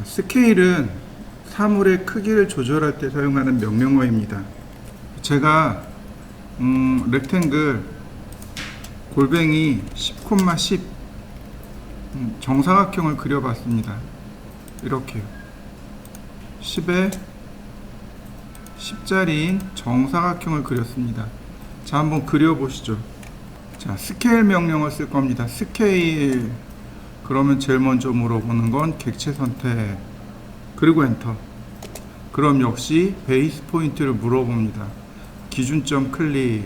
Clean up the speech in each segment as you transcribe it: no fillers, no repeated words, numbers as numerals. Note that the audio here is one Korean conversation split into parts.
스케일은 사물의 크기를 조절할 때 사용하는 명령어입니다. 제가 렉탱글 골뱅이 10,10 정사각형을 그려봤습니다. 이렇게요. 10에 10짜리인 정사각형을 그렸습니다. 자, 한번 그려보시죠. 자, 스케일 명령을 쓸 겁니다. 스케일. 그러면 제일 먼저 물어보는 건 객체 선택. 그리고 엔터. 그럼 역시 베이스 포인트를 물어봅니다. 기준점 클릭.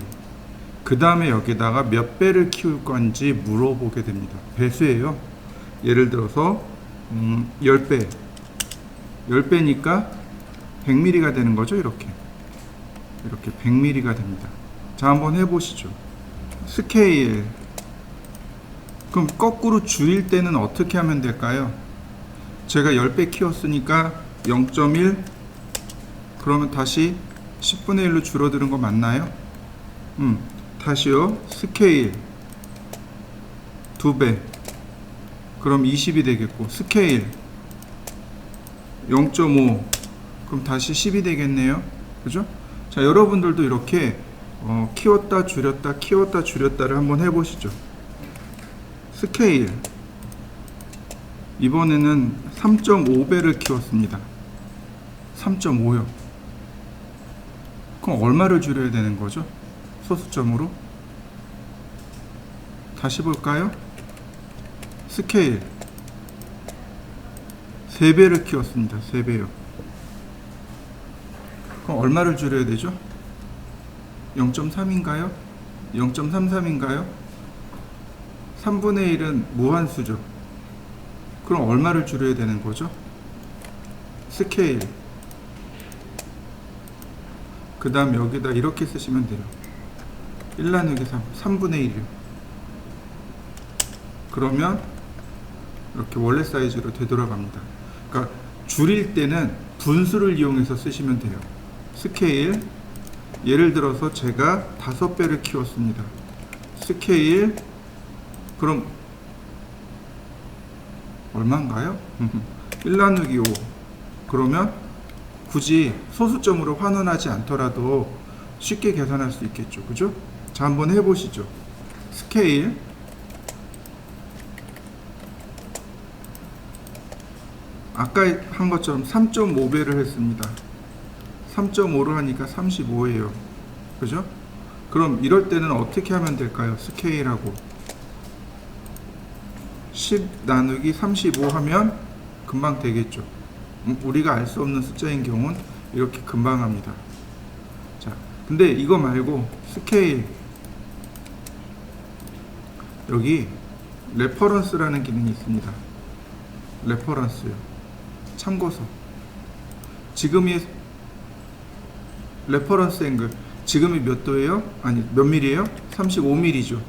그 다음에 여기다가 몇 배를 키울 건지 물어보게 됩니다. 배수예요. 예를 들어서 10배. 10배니까 100mm가 되는 거죠. 이렇게 100mm가 됩니다. 자, 한번 해보시죠. 스케일. 그럼 거꾸로 줄일 때는 어떻게 하면 될까요? 제가 10배 키웠으니까 0.1. 그러면 다시 10분의 1로 줄어드는 거 맞나요? 다시요. 스케일 2배. 그럼 20이 되겠고, 스케일 0.5. 그럼 다시 10이 되겠네요. 그죠? 자, 여러분들도 이렇게 키웠다 줄였다 키웠다 줄였다를 한번 해보시죠. 스케일. 이번에는 3.5배를 키웠습니다. 3.5요. 그럼 얼마를 줄여야 되는 거죠? 소수점으로. 다시 볼까요? 스케일 3배를 키웠습니다. 3배요. 그럼 얼마를 줄여야 되죠? 0.3인가요? 0.33인가요? 3분의 1은 무한수죠. 그럼 얼마를 줄여야 되는 거죠? 스케일. 그 다음 여기다 이렇게 쓰시면 돼요. 1 나누기 3, 3분의 1이요. 그러면 이렇게 원래 사이즈로 되돌아갑니다. 그러니까 줄일 때는 분수를 이용해서 쓰시면 돼요. 스케일. 예를 들어서 제가 5배를 키웠습니다. 스케일. 그럼 얼마인가요? 1 나누기 5. 그러면 굳이 소수점으로 환원하지 않더라도 쉽게 계산할 수 있겠죠. 그죠? 자, 한번 해보시죠. 스케일. 아까 한 것처럼 3.5배를 했습니다. 3.5로 하니까 35예요. 그죠? 그럼 이럴 때는 어떻게 하면 될까요? 스케일하고 10 나누기 35 하면 금방 되겠죠. 우리가 알 수 없는 숫자인 경우는 이렇게 금방 합니다. 자, 근데 이거 말고 스케일. 여기 레퍼런스라는 기능이 있습니다. 레퍼런스요. 참고서. 지금이 레퍼런스 앵글. 지금이 몇 도예요? 아니, 몇 밀이에요? 35mm죠.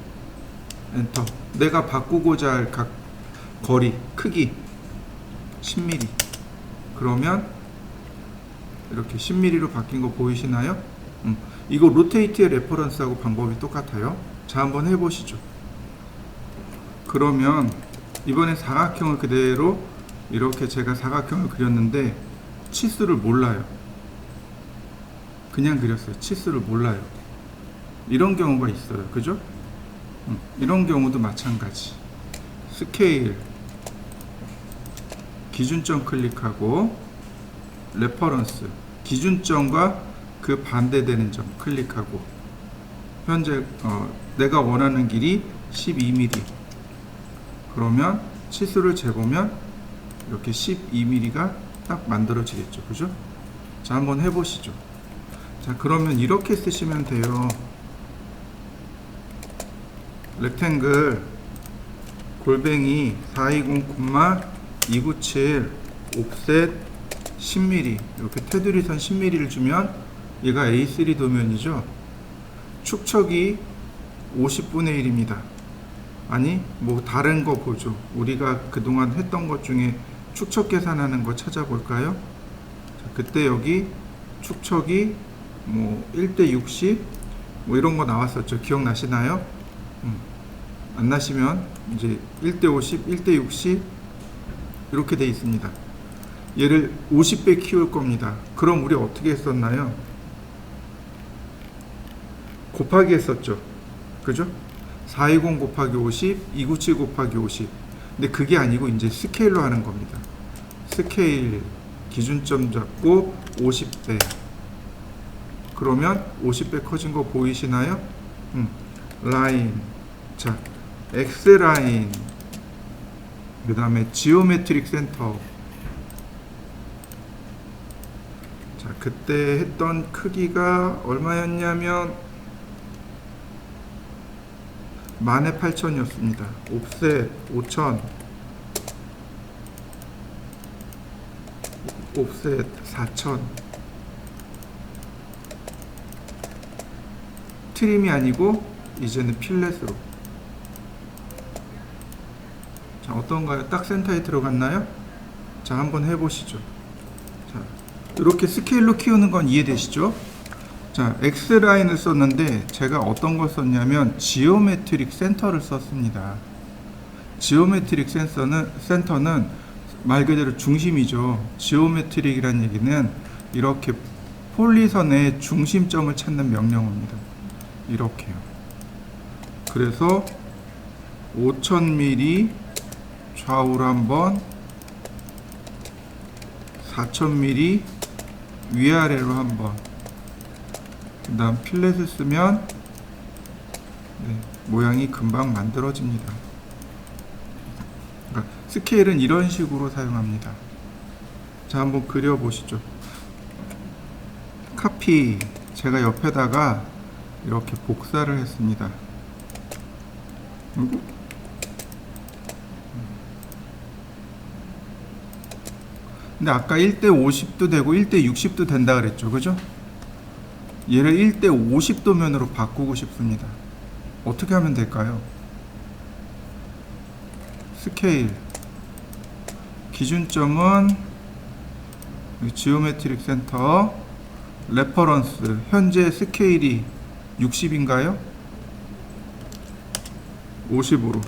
엔터. 내가 바꾸고자 할 각 거리, 크기 10mm. 그러면 이렇게 10mm로 바뀐 거 보이시나요? 이거 로테이트의 레퍼런스하고 방법이 똑같아요. 자, 한번 해보시죠. 그러면 이번에 사각형을 그대로 이렇게 제가 사각형을 그렸는데 치수를 몰라요. 그냥 그렸어요. 치수를 몰라요. 이런 경우가 있어요. 그죠? 이런 경우도 마찬가지. 스케일. 기준점 클릭하고 레퍼런스. 기준점과 그 반대되는 점 클릭하고 현재 내가 원하는 길이 12mm. 그러면 치수를 재보면 이렇게 12mm가 딱 만들어지겠죠. 그죠? 자, 한번 해보시죠. 자, 그러면 이렇게 쓰시면 돼요. 렉탱글 골뱅이 420,297 옵셋 10mm. 이렇게 테두리선 10mm를 주면 얘가 A3 도면이죠. 축척이 50분의 1입니다. 아니, 뭐 다른 거 보죠. 우리가 그동안 했던 것 중에 축척 계산하는 거 찾아볼까요? 자, 그때 여기 축척이 뭐 1대 60 뭐 이런 거 나왔었죠. 기억나시나요? 안 나시면 이제 1대 50, 1대 60 이렇게 돼 있습니다. 얘를 50배 키울 겁니다. 그럼 우리 어떻게 했었나요? 곱하기 했었죠. 그죠? 420 곱하기 50, 297 곱하기 50. 근데 그게 아니고 이제 스케일로 하는 겁니다. 스케일 기준점 잡고 50배. 그러면 50배 커진 거 보이시나요? 라인. 자, X라인. 그 다음에 지오메트릭 센터. 자, 그때 했던 크기가 얼마였냐면 18,000이었습니다. 옵셋 5,000, 옵셋 4,000. 트림이 아니고 이제는 필렛으로. 자, 어떤가요? 딱 센터에 들어갔나요? 자, 한번 해보시죠. 자, 이렇게 스케일로 키우는 건 이해되시죠? 자, X라인을 썼는데 제가 어떤 걸 썼냐면 지오메트릭 센터를 썼습니다. 지오메트릭 센터는 말 그대로 중심이죠. 지오메트릭이라는 얘기는 이렇게 폴리선의 중심점을 찾는 명령어입니다. 이렇게요. 그래서 5000mm 좌우로 한번, 4000mm 위아래로 한번, 그 다음 필렛을 쓰면 모양이 금방 만들어집니다. 그러니까 스케일은 이런 식으로 사용합니다. 자, 한번 그려보시죠. 카피, 제가 옆에다가 이렇게 복사를 했습니다. 그리고 근데 아까 1대 50도 되고 1대 60도 된다 그랬죠, 그죠? 얘를 1대 50도면으로 바꾸고 싶습니다. 어떻게 하면 될까요? 스케일 기준점은 지오메트릭 센터, 레퍼런스 현재 스케일이 60인가요? 50으로.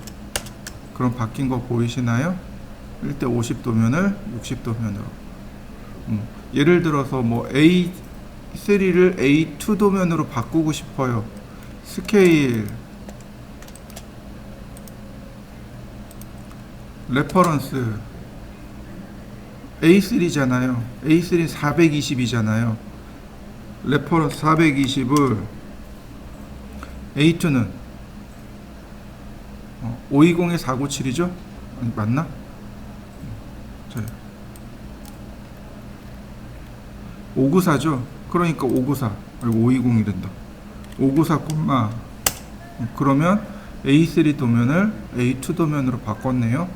그럼 바뀐 거 보이시나요? 1대 50도면을 60도면으로. 예를 들어서 뭐 A3를 A2도면으로 바꾸고 싶어요. 스케일 레퍼런스 A3잖아요. A3는 420이잖아요. 레퍼런스 420을 A2는 520에 497이죠? 맞나? 594죠? 그러니까 594 520이 된다. 594, 그러면 A3 도면을 A2 도면으로 바꿨네요.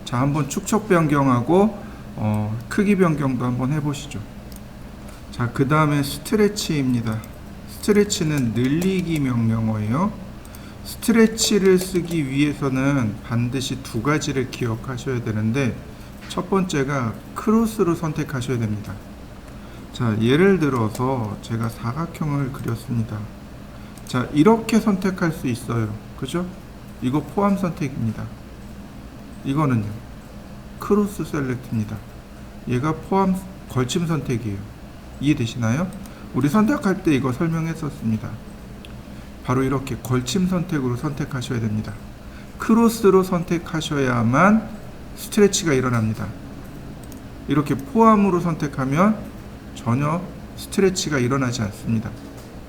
자, 한번 축척 변경하고 크기 변경도 한번 해보시죠. 자, 그 다음에 스트레치입니다. 스트레치는 늘리기 명령어예요. 스트레치를 쓰기 위해서는 반드시 두 가지를 기억하셔야 되는데, 첫 번째가 크로스로 선택하셔야 됩니다. 자, 예를 들어서 제가 사각형을 그렸습니다. 자, 이렇게 선택할 수 있어요. 그죠? 이거 포함 선택입니다. 이거는요, 크로스 셀렉트입니다. 얘가 포함 걸침 선택이에요. 이해되시나요? 우리 선택할 때 이거 설명했었습니다. 바로 이렇게 걸침 선택으로 선택하셔야 됩니다. 크로스로 선택하셔야만 스트레치가 일어납니다. 이렇게 포함으로 선택하면 전혀 스트레치가 일어나지 않습니다.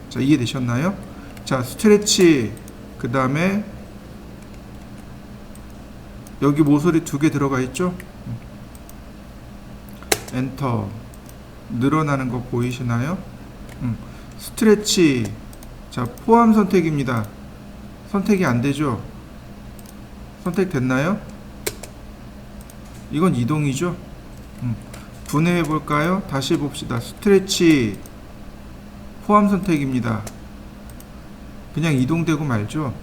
자, 이해되셨나요? 자, 스트레치, 그 다음에 여기 모서리 2개 들어가 있죠? 엔터. 늘어나는 거 보이시나요? 스트레치. 자, 포함 선택입니다. 선택이 안 되죠? 선택됐나요? 이건 이동이죠? 분해해 볼까요? 다시 봅시다. 스트레치 포함 선택입니다. 그냥 이동되고 말죠.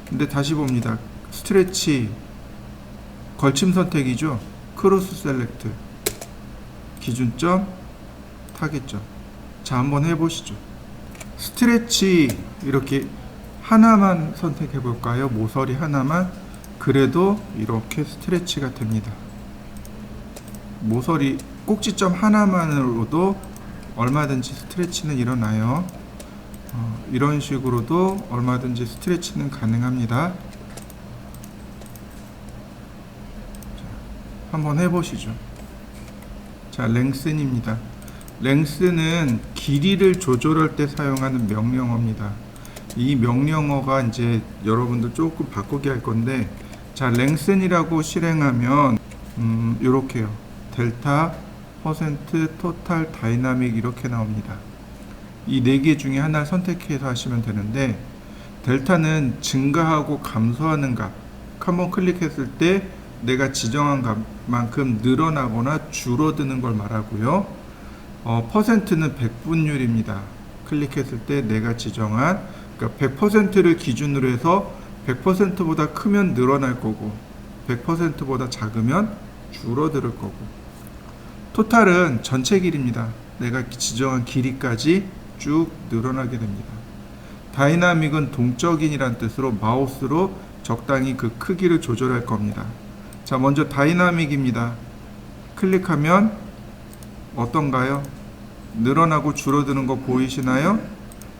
근데 다시 봅니다. 스트레치 걸침 선택이죠. 크로스 셀렉트 기준점 타겟점. 자, 한번 해보시죠. 스트레치 이렇게 하나만 선택해 볼까요? 모서리 하나만. 그래도 이렇게 스트레치가 됩니다. 모서리 꼭지점 하나만으로도 얼마든지 스트레치는 일어나요. 이런 식으로도 얼마든지 스트레치는 가능합니다. 자, 한번 해보시죠. 자, 랭슨입니다. 랭슨은 길이를 조절할 때 사용하는 명령어입니다. 이 명령어가 이제 여러분들 조금 바꾸게 할 건데, 자, 랭슨이라고 실행하면 이렇게요. 델타, 퍼센트, 토탈, 다이나믹 이렇게 나옵니다. 이 네 개 중에 하나를 선택해서 하시면 되는데, 델타는 증가하고 감소하는 값. 한번 클릭했을 때 내가 지정한 값만큼 늘어나거나 줄어드는 걸 말하고요. 퍼센트는 백분율입니다. 클릭했을 때 내가 지정한, 그러니까 100%를 기준으로 해서 100%보다 크면 늘어날 거고 100%보다 작으면 줄어들 거고. 토탈은 전체 길이입니다. 내가 지정한 길이까지 쭉 늘어나게 됩니다. 다이나믹은 동적인이란 뜻으로 마우스로 적당히 그 크기를 조절할 겁니다. 자, 먼저 다이나믹입니다. 클릭하면 어떤가요? 늘어나고 줄어드는 거 보이시나요?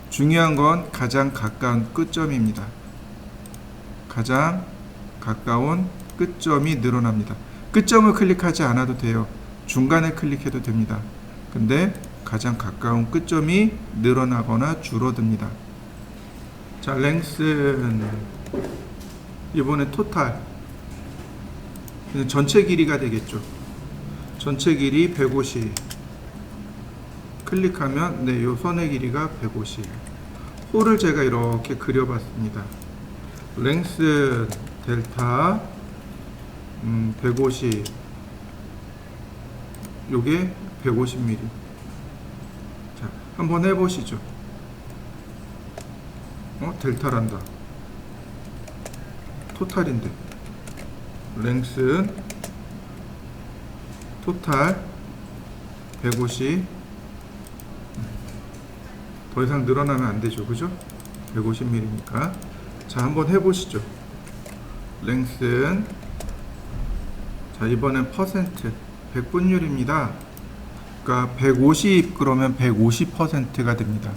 중요한 건 가장 가까운 끝점입니다. 가장 가까운 끝점이 늘어납니다. 끝점을 클릭하지 않아도 돼요. 중간에 클릭해도 됩니다. 근데 가장 가까운 끝점이 늘어나거나 줄어듭니다. 자, 랭슨. 이번에 토탈. 전체 길이가 되겠죠. 전체 길이 150. 클릭하면 네, 요 선의 길이가 150. 홀을 제가 이렇게 그려봤습니다. 랭슨 델타 150. 요게 150mm. 자, 한번 해보시죠. 델타란다. 토탈인데. 랭슨 토탈 150. 더 이상 늘어나면 안 되죠, 그죠? 150mm니까. 자, 한번 해보시죠. 랭슨. 자, 이번엔 퍼센트. 백분율입니다. 그러니까 150 그러면 150%가 됩니다.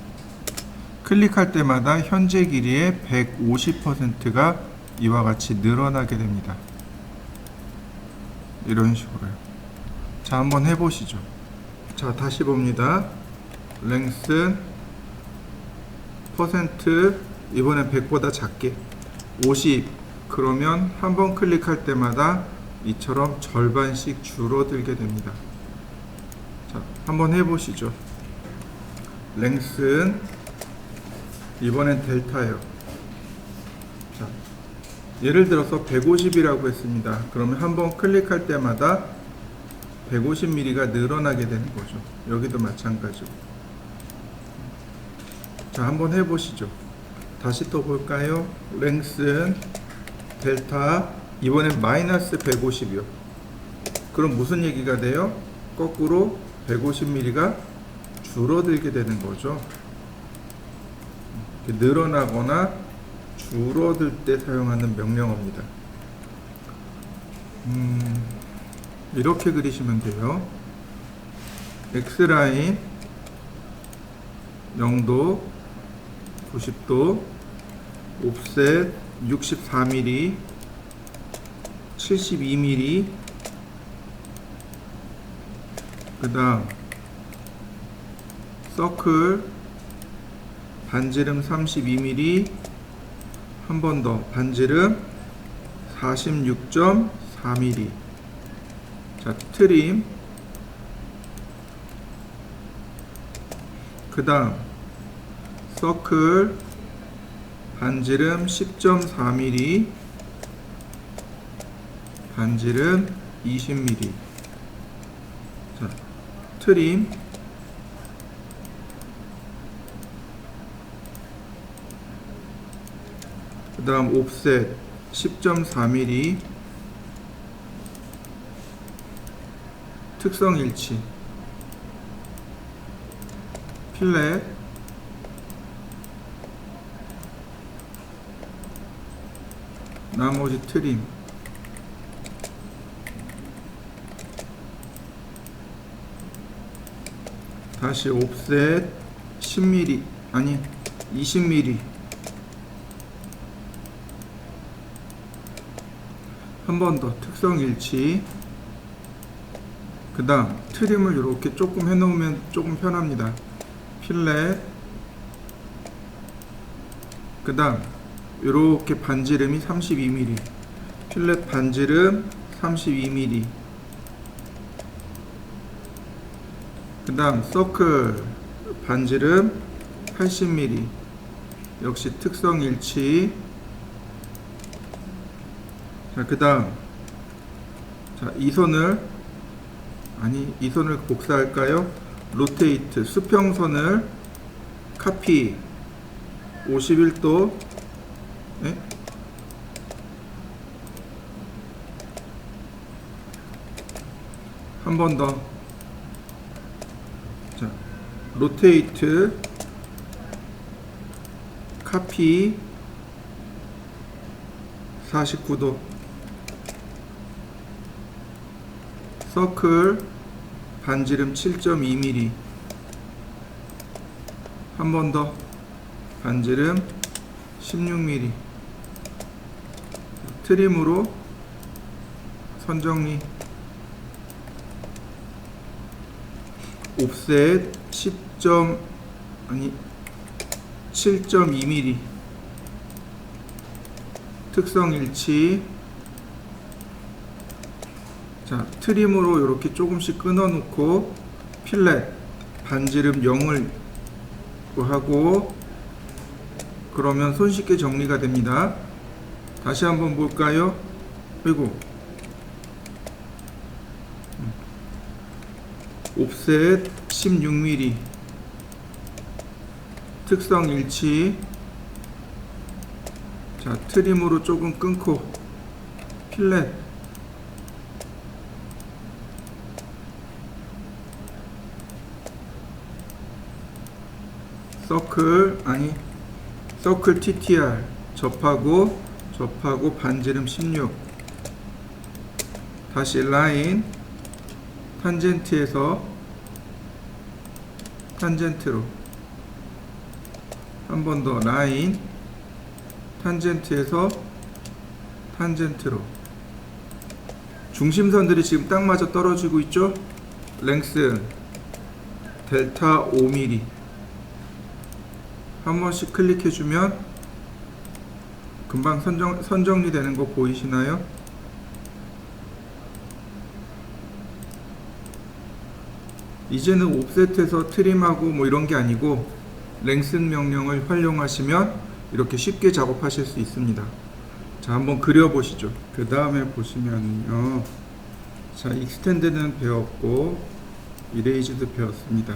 클릭할 때마다 현재 길이의 150%가 이와 같이 늘어나게 됩니다. 이런 식으로요. 자, 한번 해보시죠. 자, 다시 봅니다. 랭슨 퍼센트. 이번엔 100보다 작게 50. 그러면 한번 클릭할 때마다 이처럼 절반씩 줄어들게 됩니다. 자, 한번 해보시죠. 랭슨. 이번엔 델타예요. 자, 예를 들어서 150이라고 했습니다. 그러면 한번 클릭할 때마다 150mm가 늘어나게 되는 거죠. 여기도 마찬가지고. 자, 한번 해보시죠. 다시 또 볼까요? 랭슨 델타. 이번엔 마이너스 150이요. 그럼 무슨 얘기가 돼요? 거꾸로 150mm가 줄어들게 되는 거죠. 늘어나거나 줄어들 때 사용하는 명령어입니다. 이렇게 그리시면 돼요. X라인 0도 90도 옵셋 64mm 72mm. 그 다음 서클 반지름 32mm. 한 번 더 반지름 46.4mm. 자, 트림. 그 다음 서클 반지름 10.4mm. 반지름 20mm. 자, 트림. 그 다음 옵셋 10.4mm. 특성 일치. 필렛. 나머지 트림. 다시 옵셋 10mm 아니 20mm 한 번 더 특성 일치. 그 다음 트림을 이렇게 조금 해놓으면 조금 편합니다. 필렛. 그 다음 이렇게 반지름이 32mm, 필렛 반지름 32mm. 그 다음 서클 반지름 80mm. 역시 특성 일치. 자, 그 다음 이 선을 복사할까요? 로테이트 수평선을 카피 51도. 네? 한 번 더. 자, 로테이트 카피 49도. 서클 반지름 7.2mm. 한 번 더. 반지름 16mm. 트림으로 선정리. 옵셋 7.2mm. 특성 일치. 자, 트림으로 이렇게 조금씩 끊어 놓고 필렛 반지름 0을 하고 그러면 손쉽게 정리가 됩니다. 다시 한번 볼까요? 그리고 옵셋 16mm. 특성 일치. 자, 트림으로 조금 끊고 필렛 서클 TTR 접하고 반지름 16. 다시 라인 탄젠트에서 탄젠트로 한 번 더. 라인 탄젠트에서 탄젠트로. 중심선들이 지금 딱 맞아 떨어지고 있죠? 랭스 델타 5mm. 한 번씩 클릭해주면 금방 선정리 되는 거 보이시나요? 이제는 옵셋에서 트림하고 뭐 이런 게 아니고 랭슨 명령을 활용하시면 이렇게 쉽게 작업하실 수 있습니다. 자, 한번 그려보시죠. 그 다음에 보시면요. 자, 익스텐드는 배웠고 이레이즈도 배웠습니다.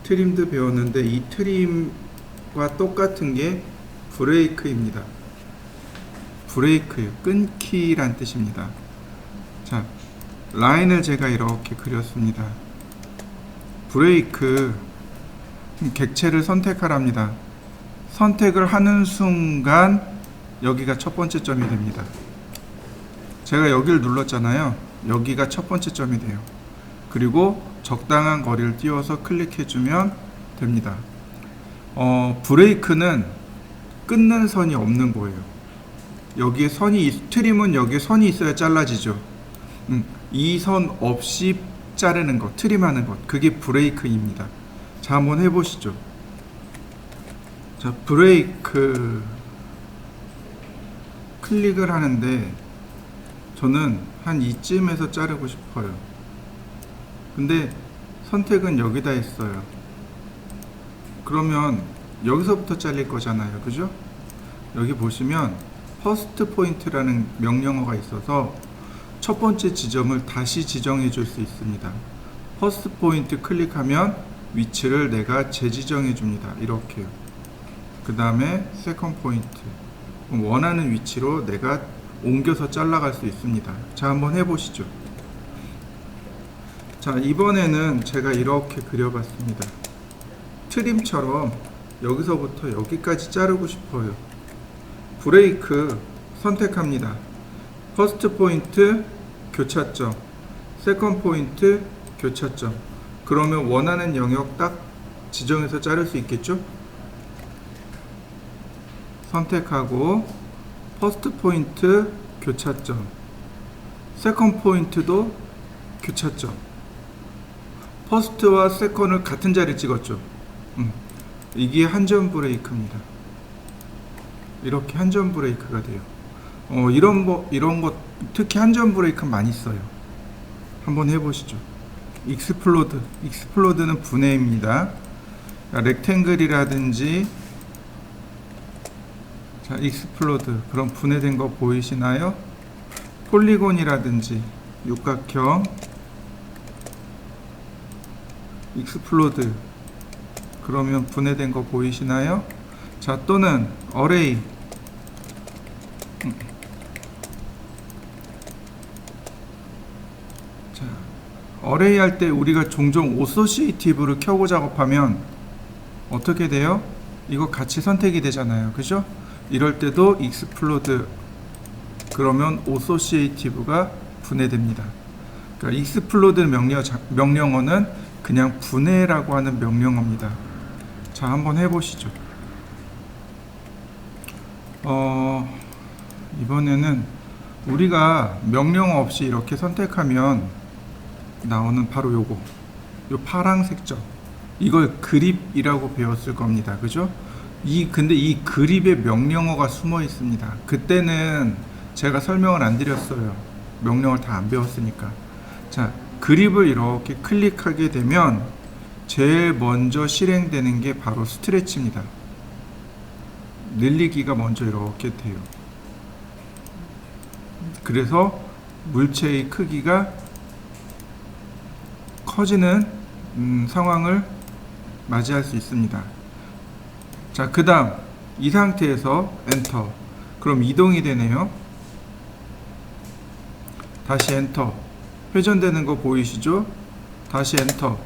트림도 배웠는데 이 트림과 똑같은 게 브레이크입니다. 브레이크요. 끊기란 뜻입니다. 자, 라인을 제가 이렇게 그렸습니다. 브레이크 객체를 선택하랍니다. 선택을 하는 순간 여기가 첫 번째 점이 됩니다. 제가 여기를 눌렀잖아요. 여기가 첫 번째 점이 돼요. 그리고 적당한 거리를 띄워서 클릭해주면 됩니다. 브레이크는 끊는 선이 없는 거예요. 여기에 트림은 여기에 선이 있어야 잘라지죠. 이 선 없이 자르는 것, 트림하는 것, 그게 브레이크입니다. 자, 한번 해보시죠. 자, 브레이크 클릭을 하는데 저는 한 이쯤에서 자르고 싶어요. 근데 선택은 여기다 했어요. 그러면 여기서부터 잘릴 거잖아요. 그죠? 여기 보시면 퍼스트 포인트라는 명령어가 있어서 첫 번째 지점을 다시 지정해 줄 수 있습니다. 퍼스트 포인트 클릭하면 위치를 내가 재지정해 줍니다. 이렇게요. 그 다음에 세컨드 포인트, 원하는 위치로 내가 옮겨서 잘라갈 수 있습니다. 자, 한번 해보시죠. 자, 이번에는 제가 이렇게 그려봤습니다. 트림처럼 여기서부터 여기까지 자르고 싶어요. 브레이크 선택합니다. 퍼스트 포인트 교차점, 세컨드 포인트 교차점. 그러면 원하는 영역 딱 지정해서 자를 수 있겠죠? 선택하고 퍼스트 포인트 교차점, 세컨 포인트도 교차점. 퍼스트와 세컨을 같은 자리에 찍었죠. 이게 한전 브레이크입니다. 이렇게 한전 브레이크가 돼요. 이런 거 특히 한전 브레이크 많이 써요. 한번 해보시죠. 익스플로드는 분해입니다. 렉탱글이라든지, 자, 익스플로드, 그럼 분해된 거 보이시나요? 폴리곤이라든지 육각형, 익스플로드, 그러면 분해된 거 보이시나요? 자, 또는 어레이, 자, 어레이 할 때 우리가 종종 오소시에이티브를 켜고 작업하면 어떻게 돼요? 이거 같이 선택이 되잖아요. 그죠? 이럴 때도 익스플로드, 그러면 오소시에이티브가 분해됩니다. 그러니까 익스플로드 명령어는 그냥 분해라고 하는 명령어입니다. 자, 한번 해보시죠. 이번에는 우리가 명령어 없이 이렇게 선택하면 나오는 바로 요 파랑색 점, 이걸 그립이라고 배웠을 겁니다. 그죠? 근데 이 그립에 명령어가 숨어 있습니다. 그때는 제가 설명을 안 드렸어요. 명령어를 다 안 배웠으니까. 자, 그립을 이렇게 클릭하게 되면 제일 먼저 실행되는 게 바로 스트레치입니다. 늘리기가 먼저 이렇게 돼요. 그래서 물체의 크기가 커지는 상황을 맞이할 수 있습니다. 자, 그 다음 이 상태에서 엔터, 그럼 이동이 되네요. 다시 엔터, 회전되는 거 보이시죠? 다시 엔터,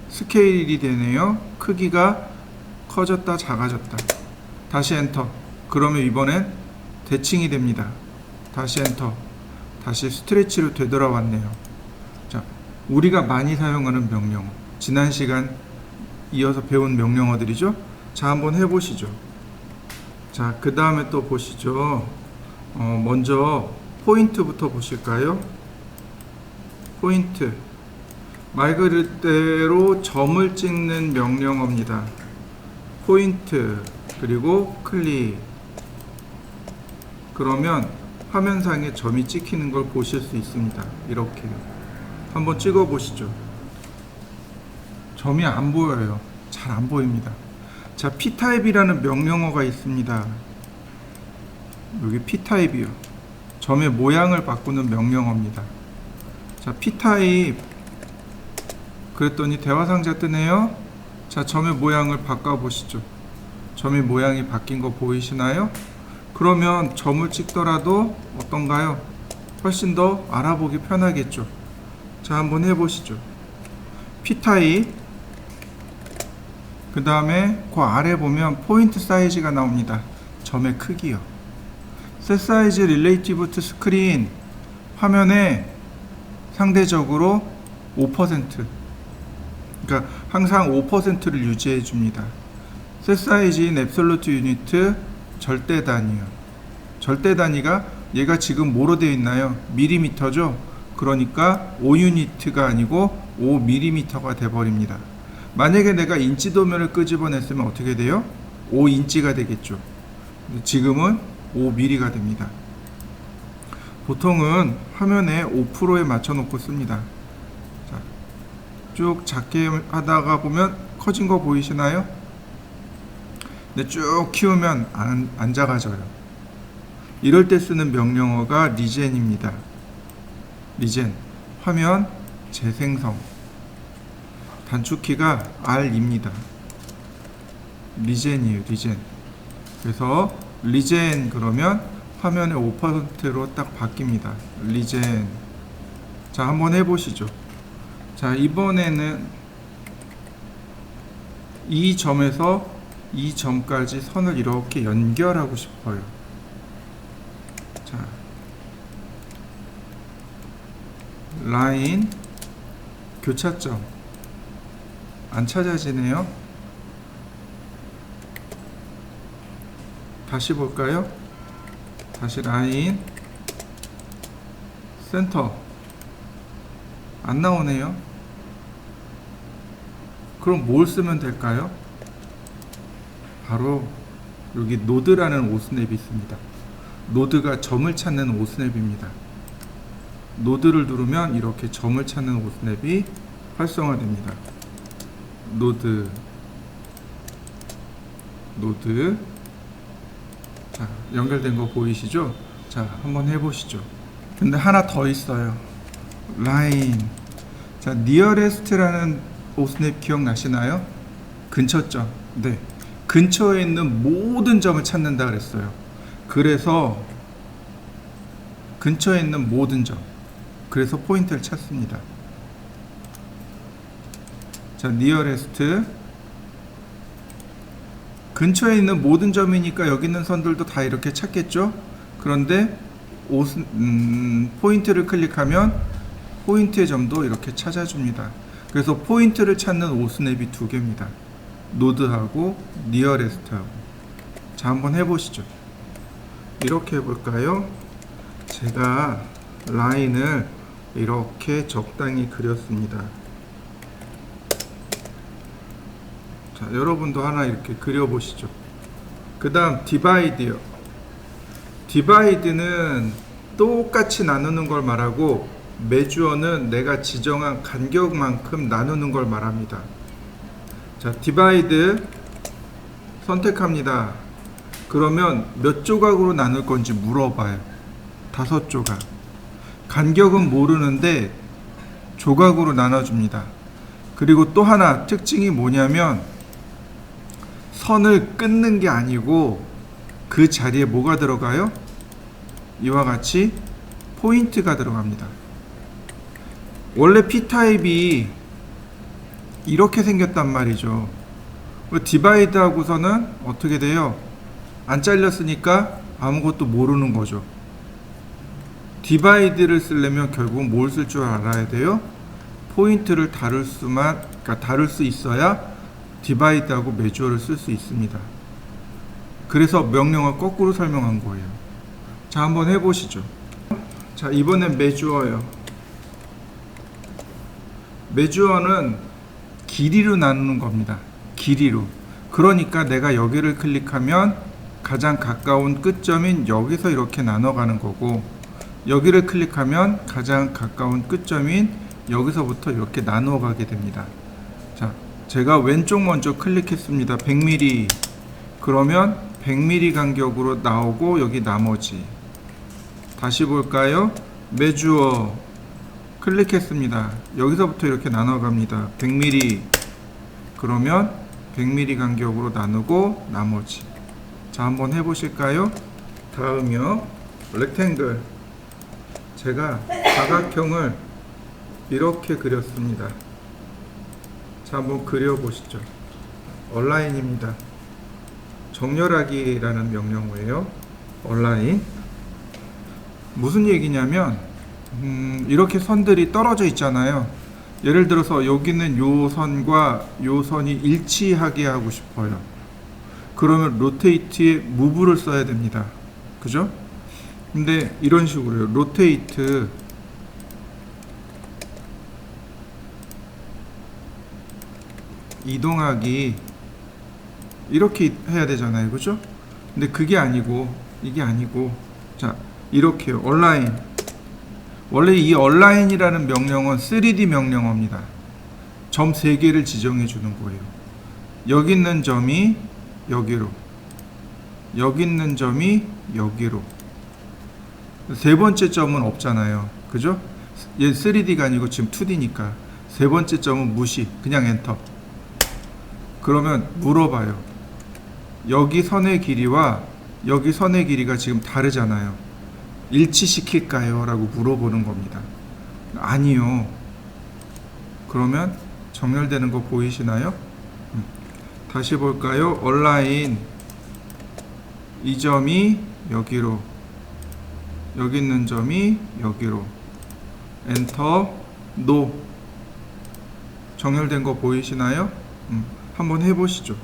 스케일이 되네요. 크기가 커졌다 작아졌다. 다시 엔터, 그러면 이번엔 대칭이 됩니다. 다시 엔터, 다시 스트레치로 되돌아왔네요. 자, 우리가 많이 사용하는 명령어, 지난 시간 이어서 배운 명령어들이죠. 자, 한번 해보시죠. 자, 그 다음에 또 보시죠. 먼저 포인트부터 보실까요? 포인트, 말 그대로 점을 찍는 명령어입니다. 포인트, 그리고 클릭, 그러면 화면상에 점이 찍히는 걸 보실 수 있습니다. 이렇게 한번 찍어 보시죠. 점이 안 보여요. 잘 안 보입니다. 자, P타입이라는 명령어가 있습니다. 여기 P타입이요. 점의 모양을 바꾸는 명령어입니다. 자, P타입, 그랬더니 대화상자 뜨네요. 자, 점의 모양을 바꿔 보시죠. 점의 모양이 바뀐 거 보이시나요? 그러면 점을 찍더라도 어떤가요? 훨씬 더 알아보기 편하겠죠. 자, 한번 해보시죠. P타입, 그 다음에 그 아래 보면 포인트 사이즈가 나옵니다. 점의 크기요. 셋 사이즈 릴레이티브 투 스크린, 화면에 상대적으로 5%, 그러니까 항상 5%를 유지해 줍니다. 셋 사이즈인 앱솔루트 유니트, 절대 단위요. 절대 단위가 얘가 지금 뭐로 되어 있나요? 밀리미터죠. 그러니까 5유니트가 아니고 5mm가 돼 버립니다. 만약에 내가 인치 도면을 끄집어냈으면 어떻게 돼요? 5인치가 되겠죠. 지금은 5mm가 됩니다. 보통은 화면에 5%에 맞춰 놓고 씁니다. 자, 쭉 작게 하다가 보면 커진 거 보이시나요? 근데 쭉 키우면 안 작아져요. 이럴 때 쓰는 명령어가 리젠입니다. 리젠, 화면 재생성. 단축키가 R입니다. 리젠이에요, 리젠. 그래서 리젠 그러면 화면의 5%로 딱 바뀝니다. 리젠. 자, 한번 해보시죠. 자, 이번에는 이 점에서 이 점까지 선을 이렇게 연결하고 싶어요. 자, 교차점. 안 찾아지네요. 다시 볼까요? 다시 라인 센터 안 나오네요. 그럼 뭘 쓰면 될까요? 바로 여기 노드라는 오스냅이 있습니다. 노드가 점을 찾는 오스냅입니다. 노드를 누르면 이렇게 점을 찾는 오스냅이 활성화됩니다. 노드 자, 연결된 거 보이시죠? 자, 한번 해보시죠. 근데 하나 더 있어요. 라인. 자, 니어레스트라는 오스냅 기억나시나요? 근처점. 네. 근처에 있는 모든 점을 찾는다 그랬어요. 그래서 근처에 있는 모든 점. 그래서 포인트를 찾습니다. 자, 니어레스트. 근처에 있는 모든 점이니까 여기 있는 선들도 다 이렇게 찾겠죠? 그런데 포인트를 클릭하면 포인트의 점도 이렇게 찾아줍니다. 그래서 포인트를 찾는 오스냅이 두 개입니다. 노드하고 니어레스트하고. 자, 한번 해보시죠. 이렇게 해볼까요? 제가 라인을 이렇게 적당히 그렸습니다. 자, 여러분도 하나 이렇게 그려보시죠. 그 다음 디바이드요. 디바이드는 똑같이 나누는 걸 말하고, 메주어는 내가 지정한 간격만큼 나누는 걸 말합니다. 자, 디바이드 선택합니다. 그러면 몇 조각으로 나눌 건지 물어봐요. 5조각. 간격은 모르는데 조각으로 나눠줍니다. 그리고 또 하나 특징이 뭐냐면, 선을 끊는 게 아니고 그 자리에 뭐가 들어가요? 이와 같이 포인트가 들어갑니다. 원래 P타입이 이렇게 생겼단 말이죠. 디바이드 하고서는 어떻게 돼요? 안 잘렸으니까 아무것도 모르는 거죠. 디바이드를 쓰려면 결국 뭘 쓸 줄 알아야 돼요? 포인트를 다룰 수 있어야 디바이드하고 메주어를 쓸 수 있습니다. 그래서 명령을 거꾸로 설명한 거예요. 자, 한번 해보시죠. 자, 이번엔 메주어요. 메주어는 길이로 나누는 겁니다. 길이로. 그러니까 내가 여기를 클릭하면 가장 가까운 끝점인 여기서 이렇게 나눠가는 거고, 여기를 클릭하면 가장 가까운 끝점인 여기서부터 이렇게 나누어 가게 됩니다. 자, 제가 왼쪽 먼저 클릭했습니다. 100mm. 그러면 100mm 간격으로 나오고, 여기 나머지. 다시 볼까요? 메주어 클릭했습니다. 여기서부터 이렇게 나눠 갑니다. 100mm. 그러면 100mm 간격으로 나누고 나머지. 자, 한번 해보실까요? 다음이요. 렉탱글. 제가 사각형을 이렇게 그렸습니다. 자, 한번 그려보시죠. 얼라인입니다. 정렬하기라는 명령어예요. 얼라인. 무슨 얘기냐면, 이렇게 선들이 떨어져 있잖아요. 예를 들어서 여기는 요 선과 요 선이 일치하게 하고 싶어요. 그러면 로테이트에 무브를 써야 됩니다. 그죠? 근데 이런 식으로요. 로테이트 이동하기 이렇게 해야 되잖아요. 그죠? 근데 그게 아니고, 이게 아니고, 자, 이렇게요. 얼라인. 원래 이 얼라인이라는 명령은 3D 명령어입니다. 점 3개를 지정해 주는 거예요. 여기 있는 점이 여기로, 여기 있는 점이 여기로. 세 번째 점은 없잖아요. 그죠? 얘 3D가 아니고 지금 2D니까 세 번째 점은 무시. 그냥 엔터. 그러면 물어봐요. 여기 선의 길이와 여기 선의 길이가 지금 다르잖아요. 일치시킬까요? 라고 물어보는 겁니다. 아니요. 그러면 정렬되는 거 보이시나요? 다시 볼까요? 얼라인. 이 점이 여기로, 여기 있는 점이 여기로. 엔터. 노. 정렬된 거 보이시나요? 한번 해보시죠.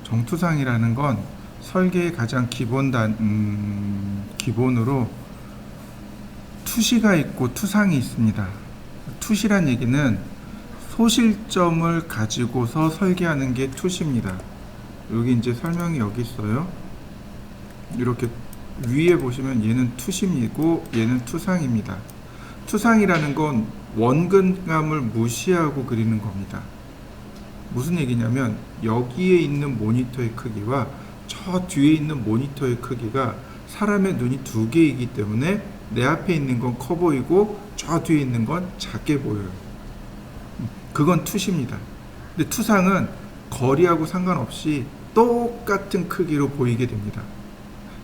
정투상이라는 건 설계의 가장 기본으로 투시가 있고 투상이 있습니다. 투시란 얘기는 소실점을 가지고서 설계하는 게 투시입니다. 여기 이제 설명이 여기 있어요. 이렇게 위에 보시면 얘는 투심이고 얘는 투상입니다. 투상이라는 건 원근감을 무시하고 그리는 겁니다. 무슨 얘기냐면 여기에 있는 모니터의 크기와 저 뒤에 있는 모니터의 크기가 사람의 눈이 두 개이기 때문에 내 앞에 있는 건 커 보이고 저 뒤에 있는 건 작게 보여요. 그건 투시입니다. 근데 투상은 거리하고 상관없이 똑같은 크기로 보이게 됩니다.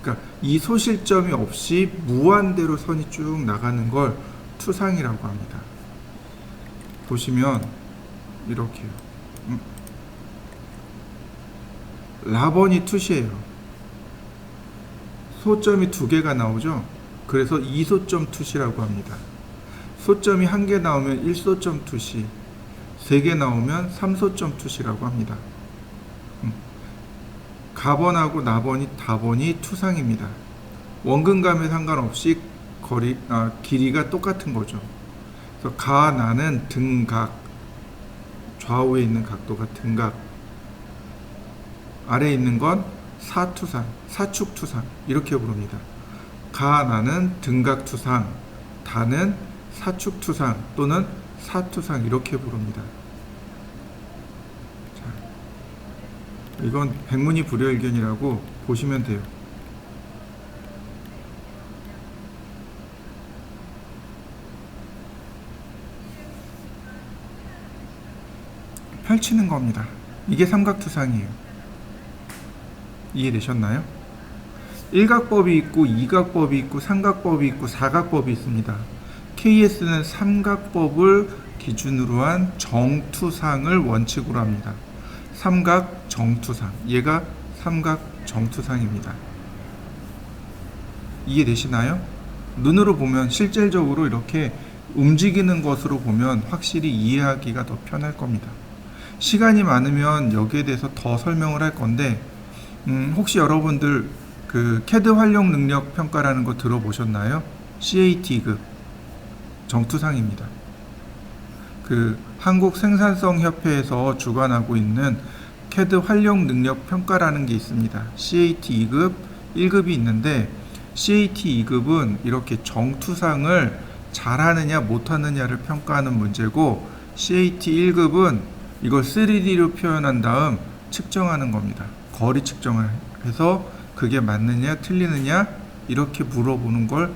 그러니까 이 소실점이 없이 무한대로 선이 쭉 나가는 걸 투상이라고 합니다. 보시면 이렇게요. 라번이 투시예요. 소점이 두 개가 나오죠. 그래서 2소점 투시라고 합니다. 소점이 한 개 나오면 1소점 투시, 3개 나오면 3소점 투시라고 합니다. 가번하고 나번이 다번이 투상입니다. 원근감에 상관없이 길이가 똑같은 거죠. 그래서 나는 등각, 좌우에 있는 각도가 등각, 아래에 있는 건 사투상, 사축투상 이렇게 부릅니다. 나는 등각투상, 다는 사축투상 또는 사투상 이렇게 부릅니다. 자, 이건 백문이 불여일견이라고 보시면 돼요. 펼치는 겁니다. 이게 삼각투상이에요. 이해되셨나요? 일각법이 있고 이각법이 있고 삼각법이 있고 사각법이 있습니다. KS는 삼각법을 기준으로 한 정투상을 원칙으로 합니다. 삼각 정투상, 얘가 삼각 정투상입니다. 이해되시나요? 눈으로 보면 실질적으로 이렇게 움직이는 것으로 보면 확실히 이해하기가 더 편할 겁니다. 시간이 많으면 여기에 대해서 더 설명을 할 건데 혹시 여러분들 그 CAD 활용 능력 평가라는 거 들어보셨나요? CAT급 정투상입니다. 그 한국 생산성 협회에서 주관하고 있는 CAD 활용 능력 평가라는 게 있습니다. CAT 2급, 1급이 있는데 CAT 2급은 이렇게 정투상을 잘하느냐 못하느냐를 평가하는 문제고 CAT 1급은 이걸 3D로 표현한 다음 측정하는 겁니다. 거리 측정을 해서 그게 맞느냐 틀리느냐 이렇게 물어보는 걸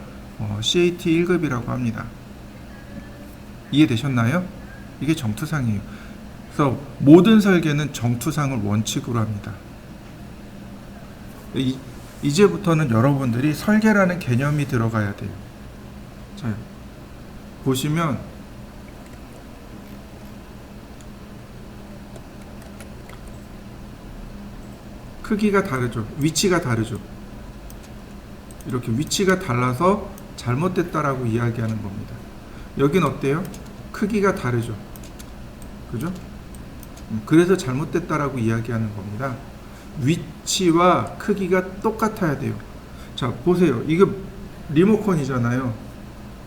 CAT 1급이라고 합니다. 이해되셨나요? 이게 정투상이에요. 그래서 모든 설계는 정투상을 원칙으로 합니다. 이제부터는 여러분들이 설계라는 개념이 들어가야 돼요. 자, 보시면 크기가 다르죠. 위치가 다르죠. 이렇게 위치가 달라서 잘못됐다라고 이야기하는 겁니다. 여긴 어때요? 크기가 다르죠. 그죠? 그래서 잘못됐다라고 이야기하는 겁니다. 위치와 크기가 똑같아야 돼요. 자, 보세요. 이거 리모컨이잖아요.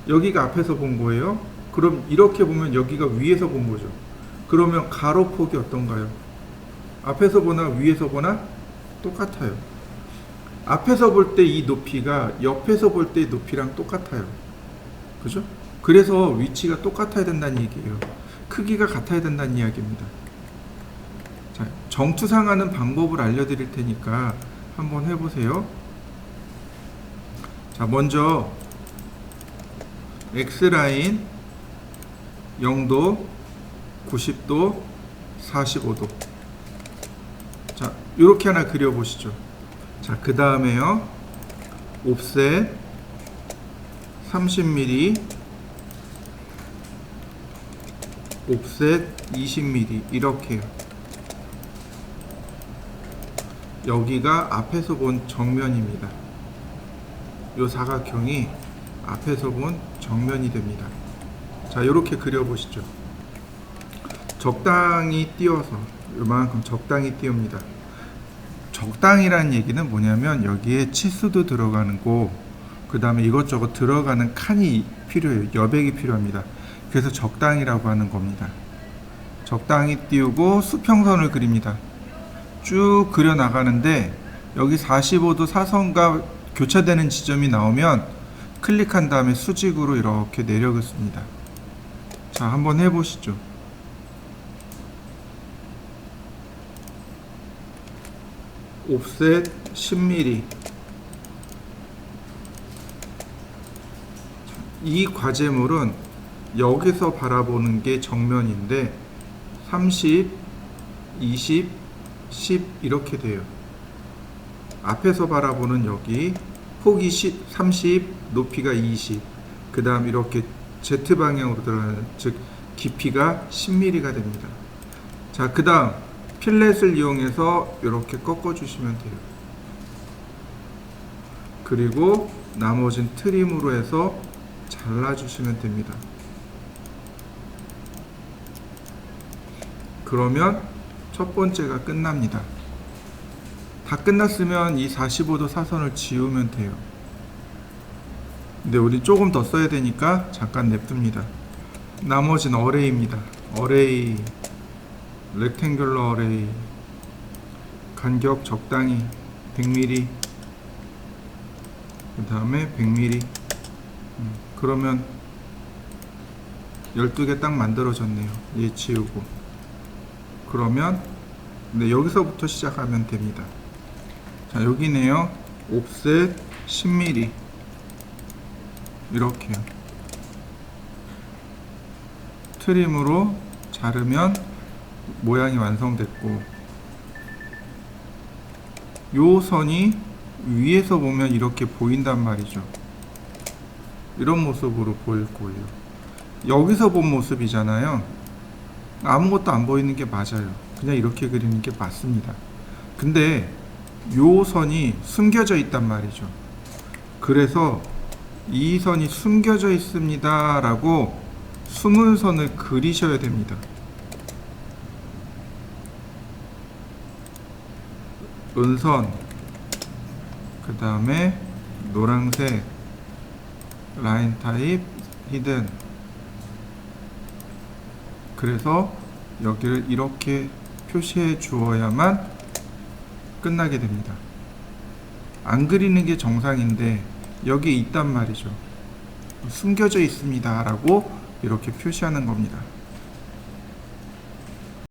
여기가 앞에서 본 거예요. 그럼 이렇게 보면 여기가 위에서 본 거죠. 그러면 가로폭이 어떤가요? 앞에서 보나 위에서 보나 똑같아요. 앞에서 볼 때 이 높이가 옆에서 볼 때 높이랑 똑같아요. 그죠? 그래서 위치가 똑같아야 된다는 얘기예요. 크기가 같아야 된다는 이야기입니다. 자, 정투상하는 방법을 알려드릴 테니까 한번 해보세요. 자, 먼저 X라인 0도, 90도, 45도. 자, 이렇게 하나 그려보시죠. 자, 그 다음에요. 옵셋 30mm, 옵셋 20mm 이렇게요. 여기가 앞에서 본 정면입니다. 요 사각형이 앞에서 본 정면이 됩니다. 자, 이렇게 그려보시죠. 적당히 띄워서 이만큼 적당히 띄웁니다. 적당이라는 얘기는 뭐냐면 여기에 치수도 들어가는 거, 그 다음에 이것저것 들어가는 칸이 필요해요. 여백이 필요합니다. 그래서 적당이라고 하는 겁니다. 적당히 띄우고 수평선을 그립니다. 쭉 그려 나가는데 여기 45도 사선과 교차되는 지점이 나오면 클릭한 다음에 수직으로 이렇게 내려긋습니다. 자, 한번 해보시죠. 옵셋 10mm. 이 과제물은 여기서 바라보는 게 정면인데 30, 20, 10 이렇게 돼요. 앞에서 바라보는 여기 폭이 30, 높이가 20, 그 다음 이렇게 Z방향으로 들어가는, 즉 깊이가 10mm가 됩니다. 자, 그 다음 필렛을 이용해서 이렇게 꺾어 주시면 돼요. 그리고 나머진 트림으로 해서 잘라 주시면 됩니다. 그러면 첫 번째가 끝납니다. 다 끝났으면 이 45도 사선을 지우면 돼요. 근데 우리 조금 더 써야 되니까 잠깐 냅둡니다. 나머지는 어레이입니다. 어레이, 렉탱귤러 어레이, 간격 적당히 100mm, 그 다음에 100mm. 그러면 12개 딱 만들어졌네요. 얘 지우고. 그러면 여기서부터 시작하면 됩니다. 자, 여기네요. 옵셋 10mm. 이렇게요. 트림으로 자르면 모양이 완성됐고, 요 선이 위에서 보면 이렇게 보인단 말이죠. 이런 모습으로 보일 거예요. 여기서 본 모습이잖아요. 아무것도 안 보이는 게 맞아요. 그냥 이렇게 그리는 게 맞습니다. 근데 요 선이 숨겨져 있단 말이죠. 그래서 이 선이 숨겨져 있습니다 라고 숨은 선을 그리셔야 됩니다. 은선, 그 다음에 노란색, 라인 타입, 히든. 그래서 여기를 이렇게 표시해 주어야만 끝나게 됩니다. 안 그리는 게 정상인데 여기 있단 말이죠. 숨겨져 있습니다 라고 이렇게 표시하는 겁니다.